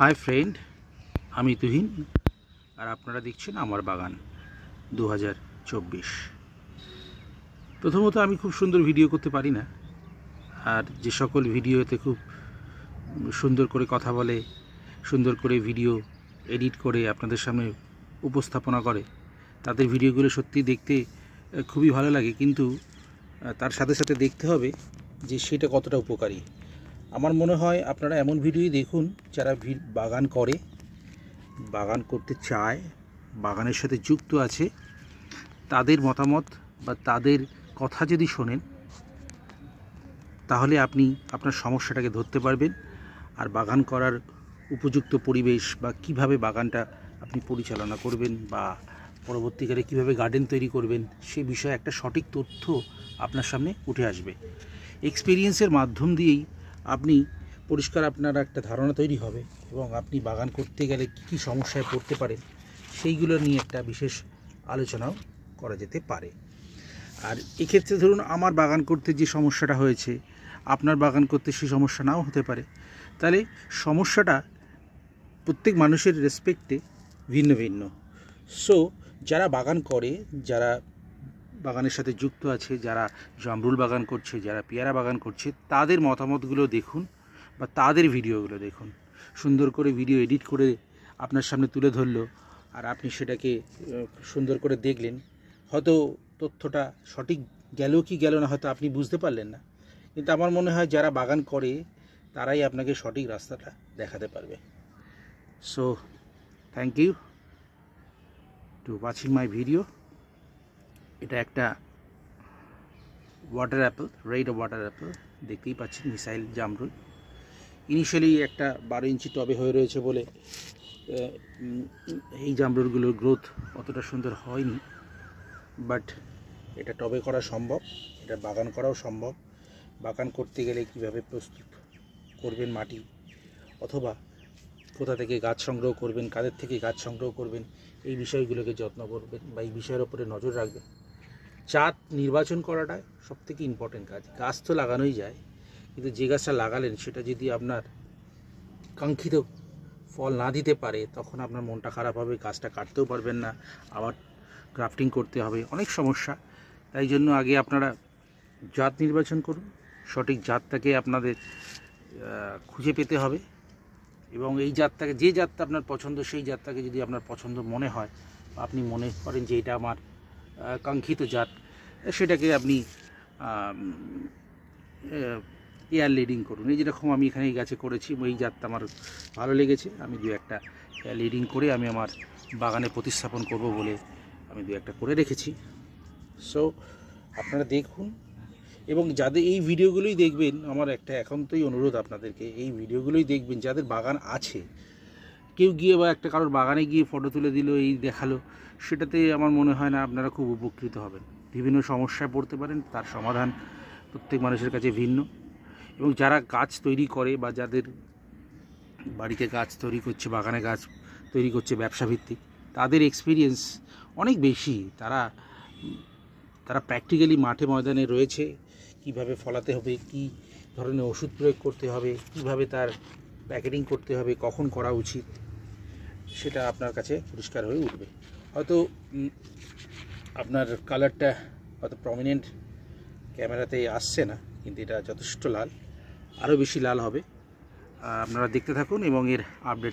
Hi friend, আমি তুহিন আর আপনারা দেখছেন আমার বাগান 2024। প্রথমত আমি খুব সুন্দর ভিডিও করতে পারি না, আর যে সকল ভিডিওতে খুব সুন্দর করে কথা বলে, সুন্দর করে ভিডিও এডিট করে আপনাদের সামনে উপস্থাপনা করে, তাদের ভিডিওগুলো সত্যি দেখতে খুবই ভালো লাগে, কিন্তু তার সাথে সাথে দেখতে হবে যে সেটা কতটা উপকারী। আমার মনে হয় আপনারা এমন ভিডিওই দেখুন যারা বাগান করে, বাগান করতে চায়, বাগানের সাথে যুক্ত আছে, তাদের মতামত বা তাদের কথা যদি শোনেন তাহলে আপনি আপনার সমস্যাটাকে ধরতে পারবেন। আর বাগান করার উপযুক্ত পরিবেশ বা কিভাবে বাগানটা আপনি পরিচালনা করবেন বা পরবর্তীকালে কিভাবে গার্ডেন তৈরি করবেন সে বিষয়ে একটা সঠিক তথ্য আপনার সামনে উঠে আসবে। এক্সপিরিয়েন্সের মাধ্যম দিয়েই আপনি পরিষ্কার আপনার একটা ধারণা তৈরি হবে এবং আপনি বাগান করতে গেলে কী কী সমস্যায় পড়তে পারেন সেইগুলো নিয়ে একটা বিশেষ আলোচনাও করা যেতে পারে। আর এক্ষেত্রে ধরুন আমার বাগান করতে যে সমস্যাটা হয়েছে, আপনার বাগান করতে সেই সমস্যা নাও হতে পারে। তাহলে সমস্যাটা প্রত্যেক মানুষের রেসপেক্টে ভিন্ন ভিন্ন। সো যারা বাগান করে, যারা বাগানের সাথে যুক্ত আছে, যারা জামরুল বাগান করছে, যারা পেয়ারা বাগান করছে, তাদের মতামতগুলো দেখুন বা তাদের ভিডিওগুলো দেখুন। সুন্দর করে ভিডিও এডিট করে আপনার সামনে তুলে ধরলো আর আপনি সেটাকে সুন্দর করে দেখলেন। হয়তো তথ্যটা সঠিক গেল কি গেল না হয়তো আপনি বুঝতে পারলেন না, কিন্তু আমার মনে হয় যারা বাগান করে তারাই আপনাকে সঠিক রাস্তাটা দেখাতে পারবে। So thank you to watching my video. এটা একটা water apple, red water apple, দেখতেই পাচ্ছেন, মিসাইল জামরুল। ইনিশিয়ালি একটা 12 ইঞ্চি টবে হয়ে রয়েছে বলে এই জামরুলগুলোর গ্রোথ অতটা সুন্দর হয়নি, বাট এটা টবে করা সম্ভব, এটা বাগান করাও সম্ভব। বাগান করতে গেলে কিভাবে প্রস্তুত করবেন মাটি, অথবা কোথা থেকে গাছ সংগ্রহ করবেন, কাদের থেকে গাছ সংগ্রহ করবেন, এই বিষয়গুলোকে যত্ন করবেন বা এই বিষয়ের ওপরে নজর রাখবেন। জাত নির্বাচন করাটা সবথেকে ইম্পর্টেন্ট কাজ। গাছ তো লাগানোই যায়, কিন্তু যে গাছটা লাগালেন সেটা যদি আপনার কাঙ্ক্ষিত ফল না দিতে পারে তখন আপনার মনটা খারাপ হবে, গাছটা কাটতেও পারবেন না, আবার গ্রাফটিং করতে হবে, অনেক সমস্যা। তাই জন্য আগে আপনারা জাত নির্বাচন করুন, সঠিক জাতটাকে আপনাদের খুঁজে পেতে হবে এবং এই জাতটাকে, যে জাতটা আপনার পছন্দ সেই জাতটাকে যদি আপনার পছন্দ মনে হয় বা আপনি মনে করেন যে এটা আমার কাঙ্ক্ষিত জাত, সেটাকে আপনি এয়ার লিডিং করুন। এই যেরকম আমি এখানে এই গাছে করেছি, এই জাতটা আমার ভালো লেগেছে, আমি দু একটা এয়ার লিডিং করে আমি আমার বাগানে প্রতিস্থাপন করব বলে আমি দু একটা করে রেখেছি। সো আপনারা দেখুন এবং যাদের এই ভিডিওগুলোই দেখবেন, আমার একটা একান্তই অনুরোধ আপনাদেরকে, এই ভিডিওগুলোই দেখবেন যাদের বাগান আছে। কেউ গিয়ে বা একটা কারোর বাগানে গিয়ে ফটো তুলে দিল, এই দেখালো, সেটাতে আমার মনে হয় না আপনারা খুব উপকৃত হবেন। বিভিন্ন সমস্যায় পড়তে পারেন, তার সমাধান প্রত্যেক মানুষের কাছে ভিন্ন। এবং যারা গাছ তৈরি করে বা যাদের বাড়িতে গাছ তৈরি করছে, বাগানে গাছ তৈরি করছে ব্যবসাভিত্তিক, তাদের এক্সপিরিয়েন্স অনেক বেশি। তারা প্র্যাকটিক্যালি মাঠে ময়দানে রয়েছে, কিভাবে ফলাতে হবে, কি ধরনের ওষুধ প্রয়োগ করতে হবে, কিভাবে তার প্যাকেটিং করতে হবে, কখন করা উচিত, সেটা আপনার কাছে পরিষ্কার হয়ে উঠবে। হয়তো আপনার কালারটা হয়তো প্রমিনেন্ট ক্যামেরাতে আসছে না, কিন্তু এটা যথেষ্ট লাল, আরও বেশি লাল হবে। আপনারা দেখতে থাকুন এবং এর আপডেট